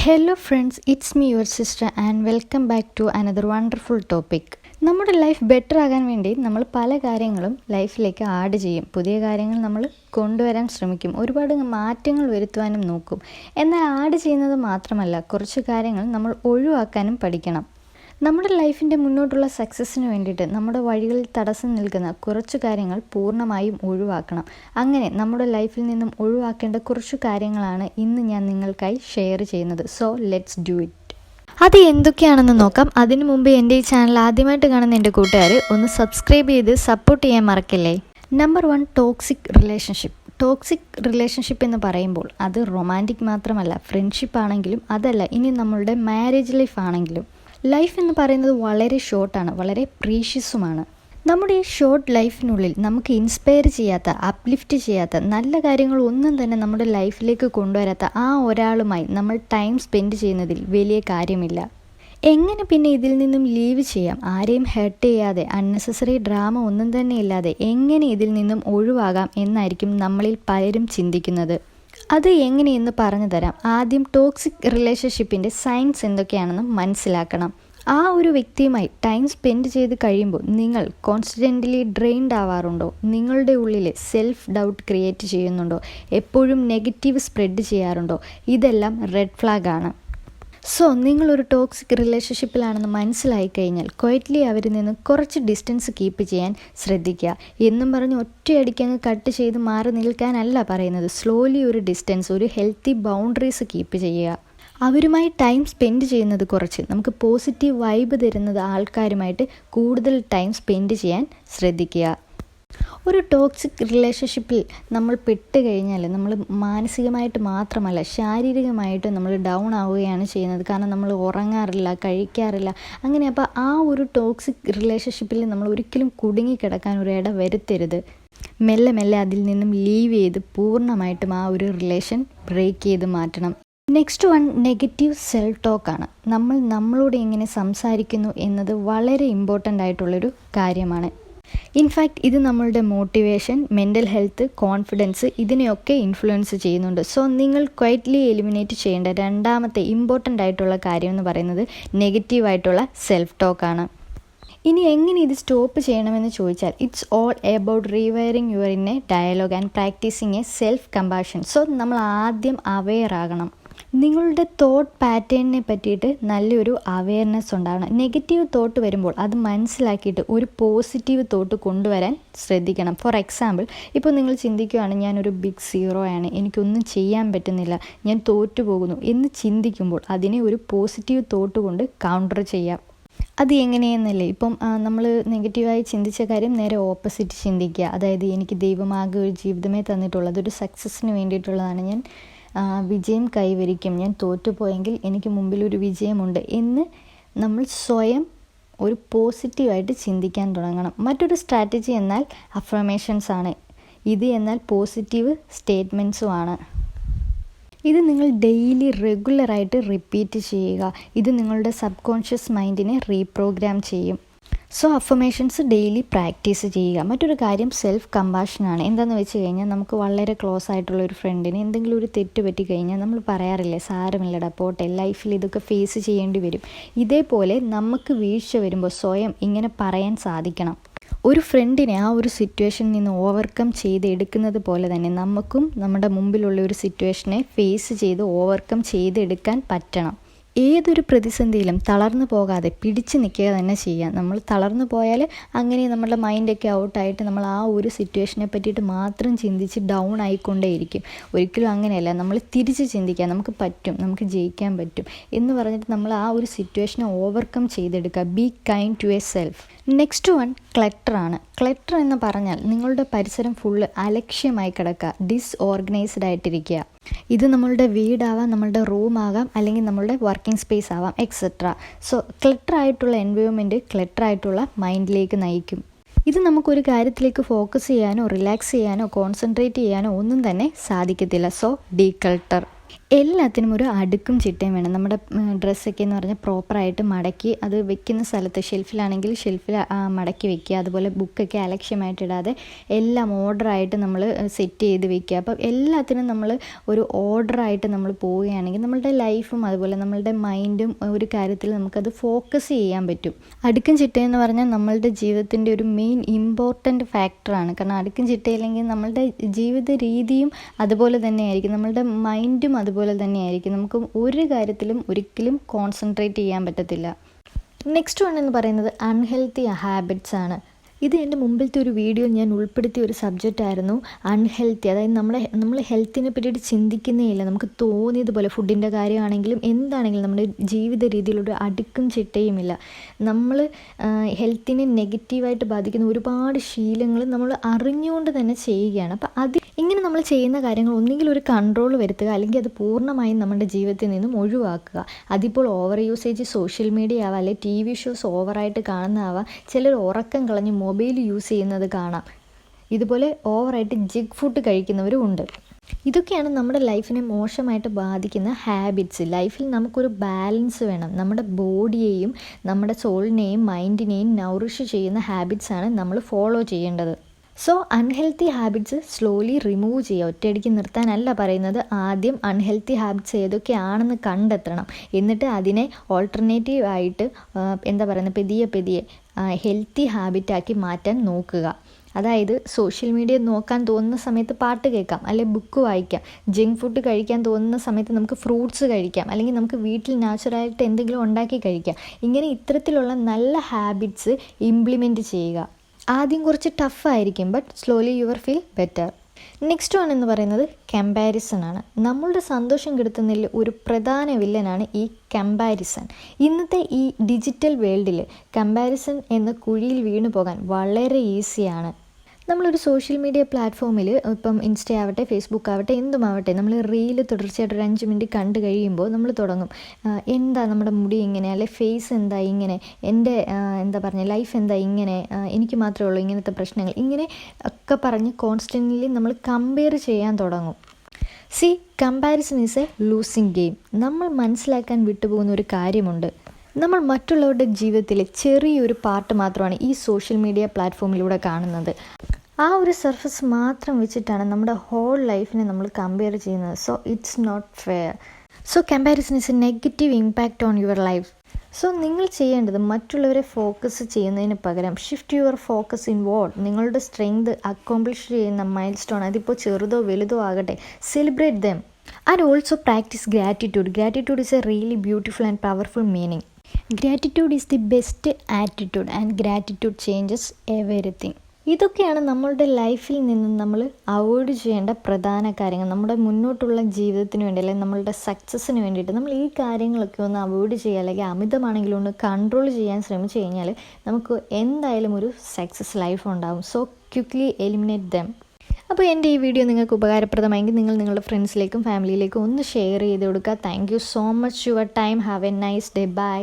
Hello friends, it's me your sister and welcome back to another wonderful topic. നമ്മുടെ life better ആകാൻ വേണ്ടി നമ്മൾ പല കാര്യങ്ങളും ലൈഫിലേക്ക് ആഡ് ചെയ്യും. പുതിയ കാര്യങ്ങൾ നമ്മൾ കൊണ്ടുവരാൻ ശ്രമിക്കും. ഒരുപാട് മാറ്റങ്ങൾ വരുത്തുവാനും നോക്കും. എന്നാൽ ആഡ് ചെയ്യുന്നത് മാത്രമല്ല, കുറച്ച് കാര്യങ്ങൾ നമ്മൾ ഒഴിവാക്കാനും പഠിക്കണം. നമ്മുടെ ലൈഫിൻ്റെ മുന്നോട്ടുള്ള സക്സസ്സിന് വേണ്ടിയിട്ട് നമ്മുടെ വഴികളിൽ തടസ്സം നിൽക്കുന്ന കുറച്ച് കാര്യങ്ങൾ പൂർണ്ണമായും ഒഴിവാക്കണം. അങ്ങനെ നമ്മുടെ ലൈഫിൽ നിന്നും ഒഴിവാക്കേണ്ട കുറച്ച് കാര്യങ്ങളാണ് ഇന്ന് ഞാൻ നിങ്ങൾക്കായി ഷെയർ ചെയ്യുന്നത്. So let's do it. അത് എന്തൊക്കെയാണെന്ന് നോക്കാം. അതിനു മുമ്പ് എൻ്റെ ഈ ചാനൽ ആദ്യമായിട്ട് കാണുന്ന എൻ്റെ കൂട്ടുകാർ ഒന്ന് സബ്സ്ക്രൈബ് ചെയ്ത് സപ്പോർട്ട് ചെയ്യാൻ മറക്കല്ലേ. Number 1, toxic relationship. Toxic relationship എന്ന് പറയുമ്പോൾ അത് റൊമാൻറ്റിക് മാത്രമല്ല, ഫ്രണ്ട്ഷിപ്പ് ആണെങ്കിലും അതല്ല, ഇനി നമ്മളുടെ മാരേജ് ലൈഫ് ആണെങ്കിലും. ലൈഫ് എന്ന് പറയുന്നത് വളരെ ഷോർട്ടാണ്, വളരെ പ്രീഷ്യസുമാണ്. നമ്മുടെ ഈ ഷോർട്ട് ലൈഫിനുള്ളിൽ നമുക്ക് ഇൻസ്പയർ ചെയ്യാത്ത, അപ്ലിഫ്റ്റ് ചെയ്യാത്ത, നല്ല കാര്യങ്ങൾ ഒന്നും തന്നെ നമ്മുടെ ലൈഫിലേക്ക് കൊണ്ടുവരാത്ത ആ ഒരാളുമായി നമ്മൾ ടൈം സ്പെൻഡ് ചെയ്യുന്നതിൽ വലിയ കാര്യമില്ല. എങ്ങനെ പിന്നെ ഇതിൽ നിന്നും ലീവ് ചെയ്യാം? ആരെയും ഹെർട്ട് ചെയ്യാതെ, അൺനെസസറി ഡ്രാമ ഒന്നും തന്നെ ഇല്ലാതെ എങ്ങനെ ഇതിൽ നിന്നും ഒഴിവാകാം എന്നായിരിക്കും നമ്മളിൽ പലരും ചിന്തിക്കുന്നത്. അത് എങ്ങനെയെന്ന് പറഞ്ഞു തരാം. ആദ്യം ടോക്സിക് റിലേഷൻഷിപ്പിൻ്റെ സയൻസ് എന്തൊക്കെയാണെന്ന് മനസ്സിലാക്കണം. ആ ഒരു വ്യക്തിയുമായി ടൈം സ്പെൻഡ് ചെയ്ത് കഴിയുമ്പോൾ നിങ്ങൾ കോൺസ്റ്റൻ്റ്ലി ഡ്രെയിൻഡ് ആവാറുണ്ടോ? നിങ്ങളുടെ ഉള്ളിൽ സെൽഫ് ഡൗട്ട് ക്രിയേറ്റ് ചെയ്യുന്നുണ്ടോ? എപ്പോഴും നെഗറ്റീവ് സ്പ്രെഡ് ചെയ്യാറുണ്ടോ? ഇതെല്ലാം റെഡ് ഫ്ലാഗ് ആണ്. സോ നിങ്ങളൊരു ടോക്സിക് റിലേഷൻഷിപ്പിലാണെന്ന് മനസ്സിലായി കഴിഞ്ഞാൽ ക്വയറ്റ്ലി അവരിൽ നിന്ന് കുറച്ച് ഡിസ്റ്റൻസ് കീപ്പ് ചെയ്യാൻ ശ്രദ്ധിക്കുക. എന്നും പറഞ്ഞ് ഒറ്റയടിക്കങ്ങ് കട്ട് ചെയ്ത് മാറി നിൽക്കാനല്ല പറയുന്നത്. സ്ലോലി ഒരു ഡിസ്റ്റൻസ്, ഒരു ഹെൽത്തി ബൗണ്ടറീസ് കീപ്പ് ചെയ്യുക. അവരുമായി ടൈം സ്പെൻഡ് ചെയ്യുന്നത് കുറച്ച്, നമുക്ക് പോസിറ്റീവ് വൈബ് തരുന്നത് ആൾക്കാരുമായിട്ട് കൂടുതൽ ടൈം സ്പെൻഡ് ചെയ്യാൻ ശ്രദ്ധിക്കുക. ഒരു ടോക്സിക് റിലേഷൻഷിപ്പിൽ നമ്മൾ പെട്ട് കഴിഞ്ഞാൽ നമ്മൾ മാനസികമായിട്ട് മാത്രമല്ല, ശാരീരികമായിട്ട് നമ്മൾ ഡൗൺ ആവുകയാണ് ചെയ്യുന്നത്. കാരണം നമ്മൾ ഉറങ്ങാറില്ല, കഴിക്കാറില്ല. അങ്ങനെ അപ്പോൾ ആ ഒരു ടോക്സിക് റിലേഷൻഷിപ്പിൽ നമ്മൾ ഒരിക്കലും കുടുങ്ങിക്കിടക്കാൻ ഒരു ഇട വരുത്തരുത്. മെല്ലെ മെല്ലെ അതിൽ നിന്നും ലീവ് ചെയ്ത് പൂർണ്ണമായിട്ടും ആ ഒരു റിലേഷൻ ബ്രേക്ക് ചെയ്ത് മാറ്റണം. നെക്സ്റ്റ് 1, നെഗറ്റീവ് സെൽഫ് ടോക്കാണ്. നമ്മൾ നമ്മളോട് എങ്ങനെ സംസാരിക്കുന്നു എന്നത് വളരെ ഇമ്പോർട്ടൻ്റ് ആയിട്ടുള്ളൊരു കാര്യമാണ്. ഇൻഫാക്റ്റ് ഇത് നമ്മളുടെ മോട്ടിവേഷൻ, മെൻ്റൽ ഹെൽത്ത്, കോൺഫിഡൻസ് ഇതിനെയൊക്കെ ഇൻഫ്ലുവൻസ് ചെയ്യുന്നുണ്ട്. സോ നിങ്ങൾ ക്വയറ്റ്ലി എലിമിനേറ്റ് ചെയ്യേണ്ട രണ്ടാമത്തെ ഇമ്പോർട്ടൻ്റ് ആയിട്ടുള്ള കാര്യം എന്ന് പറയുന്നത് നെഗറ്റീവായിട്ടുള്ള സെൽഫ് ടോക്കാണ്. ഇനി എങ്ങനെ ഇത് സ്റ്റോപ്പ് ചെയ്യണമെന്ന് ചോദിച്ചാൽ, it's all about rewiring your in a dialogue and practicing a self compassion. So നമ്മൾ ആദ്യം അവെയർ ആകണം. നിങ്ങളുടെ തോട്ട് പാറ്റേണിനെ പറ്റിയിട്ട് നല്ലൊരു അവെയർനെസ് ഉണ്ടാകണം. നെഗറ്റീവ് തോട്ട് വരുമ്പോൾ അത് മനസ്സിലാക്കിയിട്ട് ഒരു പോസിറ്റീവ് തോട്ട് കൊണ്ടുവരാൻ ശ്രദ്ധിക്കണം. ഫോർ എക്സാമ്പിൾ, ഇപ്പോൾ നിങ്ങൾ ചിന്തിക്കുകയാണ് ഞാനൊരു ബിഗ് സീറോ ആണ്, എനിക്കൊന്നും ചെയ്യാൻ പറ്റുന്നില്ല, ഞാൻ തോറ്റു പോകുന്നു എന്ന് ചിന്തിക്കുമ്പോൾ അതിനെ ഒരു പോസിറ്റീവ് തോട്ട് കൊണ്ട് കൗണ്ടർ ചെയ്യാം. അത് എങ്ങനെയെന്നല്ലേ, ഇപ്പം നമ്മൾ നെഗറ്റീവായി ചിന്തിച്ച കാര്യം നേരെ ഓപ്പോസിറ്റ് ചിന്തിക്കുക. അതായത് എനിക്ക് ദൈവമാകെ ഒരു ജീവിതമേ തന്നിട്ടുള്ളത്, ഒരു സക്സസ്സിന് വേണ്ടിയിട്ടുള്ളതാണ്, ഞാൻ വിജയം കൈവരിക്കും, ഞാൻ തോറ്റുപോയെങ്കിൽ എനിക്ക് മുമ്പിലൊരു വിജയമുണ്ട് എന്ന് നമ്മൾ സ്വയം ഒരു പോസിറ്റീവായിട്ട് ചിന്തിക്കാൻ തുടങ്ങണം. മറ്റൊരു സ്ട്രാറ്റജി എന്നാൽ അഫർമേഷൻസ് ആണ്. ഇത് എന്നാൽ പോസിറ്റീവ് സ്റ്റേറ്റ്മെൻറ്റ്സും ആണ്. ഇത് നിങ്ങൾ ഡെയിലി റെഗുലറായിട്ട് റിപ്പീറ്റ് ചെയ്യുക. ഇത് നിങ്ങളുടെ സബ് കോൺഷ്യസ് മൈൻഡിനെ റീപ്രോഗ്രാം ചെയ്യും. സോ അഫർമേഷൻസ് ഡെയിലി പ്രാക്ടീസ് ചെയ്യുക. മറ്റൊരു കാര്യം സെൽഫ് കമ്പാഷനാണ്. എന്താണെന്ന് വെച്ച് കഴിഞ്ഞാൽ, നമുക്ക് വളരെ ക്ലോസ് ആയിട്ടുള്ള ഒരു ഫ്രണ്ടിന് എന്തെങ്കിലും ഒരു തെറ്റ് പറ്റി കഴിഞ്ഞാൽ നമ്മൾ പറയാറില്ലേ, സാരമില്ലടാ പോട്ടെ, ലൈഫിൽ ഇതൊക്കെ ഫേസ് ചെയ്യേണ്ടി വരും. ഇതേപോലെ നമുക്ക് വീഴ്ച വരുമ്പോൾ സ്വയം ഇങ്ങനെ പറയാൻ സാധിക്കണം. ഒരു ഫ്രണ്ടിനെ ആ ഒരു സിറ്റുവേഷനിൽ നിന്ന് ഓവർകം ചെയ്ത് എടുക്കുന്നത് പോലെ തന്നെ നമുക്കും നമ്മുടെ മുമ്പിലുള്ള ഒരു സിറ്റുവേഷനെ ഫേസ് ചെയ്ത് ഓവർകം ചെയ്തെടുക്കാൻ പറ്റണം. ഏതൊരു പ്രതിസന്ധിയിലും തളർന്നു പോകാതെ പിടിച്ചു നിൽക്കുക തന്നെ ചെയ്യാം. നമ്മൾ തളർന്നു പോയാൽ അങ്ങനെ നമ്മുടെ മൈൻഡൊക്കെ ഔട്ടായിട്ട് നമ്മൾ ആ ഒരു സിറ്റുവേഷനെ പറ്റിയിട്ട് മാത്രം ചിന്തിച്ച് ഡൗൺ ആയിക്കൊണ്ടേയിരിക്കും. ഒരിക്കലും അങ്ങനെയല്ല, നമ്മൾ തിരിച്ച് ചിന്തിക്കുക, നമുക്ക് പറ്റും, നമുക്ക് ജയിക്കാൻ പറ്റും എന്ന് പറഞ്ഞിട്ട് നമ്മൾ ആ ഒരു സിറ്റുവേഷനെ ഓവർകം ചെയ്തെടുക്കുക. Be kind to a self. Next 1, ക്ലട്ടറാണ്. ക്ലട്ടർ എന്ന് പറഞ്ഞാൽ നിങ്ങളുടെ പരിസരം ഫുള്ള് അലക്ഷ്യമായി കിടക്കുക, ഡിസ്ഓർഗനൈസ്ഡ് ആയിട്ടിരിക്കുക. ഇത് നമ്മളുടെ വീടാവാം, നമ്മളുടെ റൂമാകാം, അല്ലെങ്കിൽ നമ്മളുടെ വർക്കിംഗ് സ്പേസ് ആവാം, എക്സെട്ര. സോ ക്ലട്ടർ ആയിട്ടുള്ള എൻവയോൺമെൻറ്റ് ക്ലട്ടർ ആയിട്ടുള്ള മൈൻഡിലേക്ക് നയിക്കും. ഇത് നമുക്കൊരു കാര്യത്തിലേക്ക് ഫോക്കസ് ചെയ്യാനോ റിലാക്സ് ചെയ്യാനോ കോൺസെൻട്രേറ്റ് ചെയ്യാനോ ഒന്നും തന്നെ സാധിക്കത്തില്ല. So declutter. എല്ലാത്തിനും ഒരു അടുക്കും ചിട്ടയും വേണം. നമ്മുടെ ഡ്രസ്സൊക്കെ എന്ന് പറഞ്ഞാൽ പ്രോപ്പറായിട്ട് മടക്കി അത് വെക്കുന്ന സ്ഥലത്ത് ഷെൽഫിലാണെങ്കിൽ ഷെൽഫിൽ മടക്കി വെക്കുക. അതുപോലെ ബുക്കൊക്കെ അലക്ഷ്യമായിട്ടിടാതെ എല്ലാം ഓർഡറായിട്ട് നമ്മൾ സെറ്റ് ചെയ്ത് വെക്കുക. അപ്പം എല്ലാത്തിനും നമ്മൾ ഒരു ഓർഡറായിട്ട് നമ്മൾ പോവുകയാണെങ്കിൽ നമ്മളുടെ ലൈഫും അതുപോലെ നമ്മളുടെ മൈൻഡും ഒരു കാര്യത്തിൽ നമുക്കത് ഫോക്കസ് ചെയ്യാൻ പറ്റും. അടുക്കും ചിട്ടയെന്ന് പറഞ്ഞാൽ നമ്മളുടെ ജീവിതത്തിൻ്റെ ഒരു മെയിൻ ഇമ്പോർട്ടൻ്റ് ഫാക്ടറാണ്. കാരണം അടുക്കും ചിട്ടയില്ലെങ്കിൽ നമ്മളുടെ ജീവിത രീതിയും അതുപോലെ തന്നെയായിരിക്കും, നമ്മളുടെ മൈൻഡും അതുപോലെ തന്നെയായിരിക്കും. നമുക്ക് ഒരു കാര്യത്തിലും ഒരിക്കലും കോൺസെൻട്രേറ്റ് ചെയ്യാൻ പറ്റത്തില്ല. നെക്സ്റ്റ് വൺ എന്ന് പറയുന്നത് അൺഹെൽത്തി ഹാബിറ്റ്സ് ആണ്. ഇത് എൻ്റെ മുമ്പിലത്തെ ഒരു വീഡിയോ ഞാൻ ഉൾപ്പെടുത്തിയ ഒരു സബ്ജക്റ്റ് ആയിരുന്നു, അൺഹെൽത്തി. അതായത് നമ്മൾ ഹെൽത്തിനെ പറ്റിയിട്ട് ചിന്തിക്കുന്നേ ഇല്ല. നമുക്ക് തോന്നിയതുപോലെ ഫുഡിൻ്റെ കാര്യമാണെങ്കിലും എന്താണെങ്കിലും നമ്മുടെ ജീവിത രീതിയിലൊരു അടുക്കും ചിട്ടയുമില്ല. നമ്മൾ ഹെൽത്തിനെ നെഗറ്റീവായിട്ട് ബാധിക്കുന്ന ഒരുപാട് ശീലങ്ങൾ നമ്മൾ അറിഞ്ഞുകൊണ്ട് തന്നെ ചെയ്യുകയാണ്. അപ്പോൾ ഇങ്ങനെ നമ്മൾ ചെയ്യുന്ന കാര്യങ്ങൾ ഒന്നുകിൽ ഒരു കൺട്രോൾ വരുത്തുക, അല്ലെങ്കിൽ അത് പൂർണ്ണമായും നമ്മുടെ ജീവിതത്തിൽ നിന്നും ഒഴിവാക്കുക. അതിപ്പോൾ ഓവർ യൂസേജ് സോഷ്യൽ മീഡിയ ആവാം, അല്ലെങ്കിൽ TV ഷോസ് ഓവറായിട്ട് കാണുന്നതാവാം. ചിലർ ഉറക്കം കളഞ്ഞ് മൊബൈൽ യൂസ് ചെയ്യുന്നത് കാണാം. ഇതുപോലെ ഓവറായിട്ട് ജങ്ക് ഫുഡ് കഴിക്കുന്നവരും ഉണ്ട്. ഇതൊക്കെയാണ് നമ്മുടെ ലൈഫിനെ മോശമായിട്ട് ബാധിക്കുന്ന ഹാബിറ്റ്സ്. ലൈഫിൽ നമുക്കൊരു ബാലൻസ് വേണം. നമ്മുടെ ബോഡിയെയും നമ്മുടെ സോളിനെയും മൈൻഡിനെയും നൗറിഷ് ചെയ്യുന്ന ഹാബിറ്റ്സാണ് നമ്മൾ ഫോളോ ചെയ്യേണ്ടത്. So unhealthy habits slowly remove ചെയ്യുക. ഒറ്റയടിക്ക് നിർത്താനല്ല പറയുന്നത്. ആദ്യം അൺഹെൽത്തി ഹാബിറ്റ്സ് ഏതൊക്കെയാണെന്ന് കണ്ടെത്തണം. എന്നിട്ട് അതിനെ ഓൾട്ടർനേറ്റീവ് ആയിട്ട് പതിയെ ഹെൽത്തി ഹാബിറ്റാക്കി മാറ്റാൻ നോക്കുക. അതായത് സോഷ്യൽ മീഡിയ നോക്കാൻ തോന്നുന്ന സമയത്ത് പാട്ട് കേൾക്കാം, അല്ലെങ്കിൽ ബുക്ക് വായിക്കാം. ജങ്ക് ഫുഡ് കഴിക്കാൻ തോന്നുന്ന സമയത്ത് നമുക്ക് ഫ്രൂട്ട്സ് കഴിക്കാം, അല്ലെങ്കിൽ നമുക്ക് വീട്ടിൽ നാച്ചുറലായിട്ട് എന്തെങ്കിലും ഉണ്ടാക്കി കഴിക്കാം. ഇങ്ങനെ ഇത്തരത്തിലുള്ള നല്ല ഹാബിറ്റ്സ് ഇംപ്ലിമെൻറ്റ് ചെയ്യുക. ആദ്യം കുറച്ച് ടഫായിരിക്കും, but slowly you will feel better. Next one എന്ന് പറയുന്നത് കമ്പാരിസൺ ആണ്. നമ്മളുടെ സന്തോഷം കെടുത്തുന്നതിൽ ഒരു പ്രധാന വില്ലനാണ് ഈ കമ്പാരിസൺ. ഇന്നത്തെ ഈ ഡിജിറ്റൽ വേൾഡിൽ കമ്പാരിസൺ എന്ന കുഴിയിൽ വീണു പോകാൻ വളരെ ഈസിയാണ്. നമ്മളൊരു സോഷ്യൽ മീഡിയ പ്ലാറ്റ്ഫോമിൽ ഇപ്പം ഇൻസ്റ്റ ആവട്ടെ, ഫേസ്ബുക്ക് ആവട്ടെ, എന്തുമാവട്ടെ, നമ്മൾ റീൽ തുടർച്ചയായിട്ട് ഒരു 5 മിനിറ്റ് കണ്ടു കഴിയുമ്പോൾ നമ്മൾ തുടങ്ങും, എന്താ നമ്മുടെ മുടി ഇങ്ങനെ, അല്ലെ ഫേസ് എന്താ ഇങ്ങനെ, എൻ്റെ ലൈഫ് എന്താ ഇങ്ങനെ, എനിക്ക് മാത്രമേ ഉള്ളൂ ഇങ്ങനത്തെ പ്രശ്നങ്ങൾ, ഇങ്ങനെ ഒക്കെ പറഞ്ഞ് കോൺസ്റ്റൻ്റ്ലി നമ്മൾ കമ്പയർ ചെയ്യാൻ തുടങ്ങും. Comparison is A losing game. നമ്മൾ മനസ്സിലാക്കാൻ വിട്ടുപോകുന്ന ഒരു കാര്യമുണ്ട്. നമ്മൾ മറ്റുള്ളവരുടെ ജീവിതത്തിലെ ചെറിയൊരു പാർട്ട് മാത്രമാണ് ഈ സോഷ്യൽ മീഡിയ പ്ലാറ്റ്ഫോമിലൂടെ കാണുന്നത്. ആ ഒരു സർഫസ് മാത്രം വെച്ചിട്ടാണ് നമ്മുടെ ഹോൾ ലൈഫിനെ നമ്മൾ കമ്പയർ ചെയ്യുന്നത്. So it's not fair. So comparison is a negative impact on your life. So നിങ്ങൾ ചെയ്യേണ്ടത് മറ്റുള്ളവരെ ഫോക്കസ് ചെയ്യുന്നതിന് പകരം shift your focus in what നിങ്ങളുടെ സ്ട്രെങ്ത് അക്കോംപ്ലിഷ് ചെയ്യുന്ന മൈൽ സ്റ്റോൺ, അതിപ്പോൾ ചെറുതോ വലുതോ ആകട്ടെ, celebrate them and also practise gratitude. Gratitude is a really beautiful and powerful meaning. Gratitude is the best attitude and gratitude changes everything. ഇതൊക്കെയാണ് നമ്മളുടെ ലൈഫിൽ നിന്നും നമ്മൾ അവോയ്ഡ് ചെയ്യേണ്ട പ്രധാന കാര്യങ്ങൾ. നമ്മുടെ മുന്നോട്ടുള്ള ജീവിതത്തിന് വേണ്ടി, അല്ലെങ്കിൽ നമ്മളുടെ സക്സസ്സിന് വേണ്ടിയിട്ട് നമ്മൾ ഈ കാര്യങ്ങളൊക്കെ ഒന്ന് അവോയ്ഡ് ചെയ്യുക, അല്ലെങ്കിൽ അമിതമാണെങ്കിലും ഒന്ന് കൺട്രോൾ ചെയ്യാൻ ശ്രമിച്ചു കഴിഞ്ഞാൽ നമുക്ക് എന്തായാലും ഒരു സക്സസ് ലൈഫ് ഉണ്ടാകും. So quickly eliminate dum. അപ്പോൾ എൻ്റെ ഈ വീഡിയോ നിങ്ങൾക്ക് ഉപകാരപ്രദമായെങ്കിൽ നിങ്ങൾ നിങ്ങളുടെ ഫ്രണ്ട്സിലേക്കും ഫാമിലിയിലേക്കും ഒന്ന് ഷെയർ ചെയ്ത് കൊടുക്കുക. Thank you so much your time. Have a nice day. By.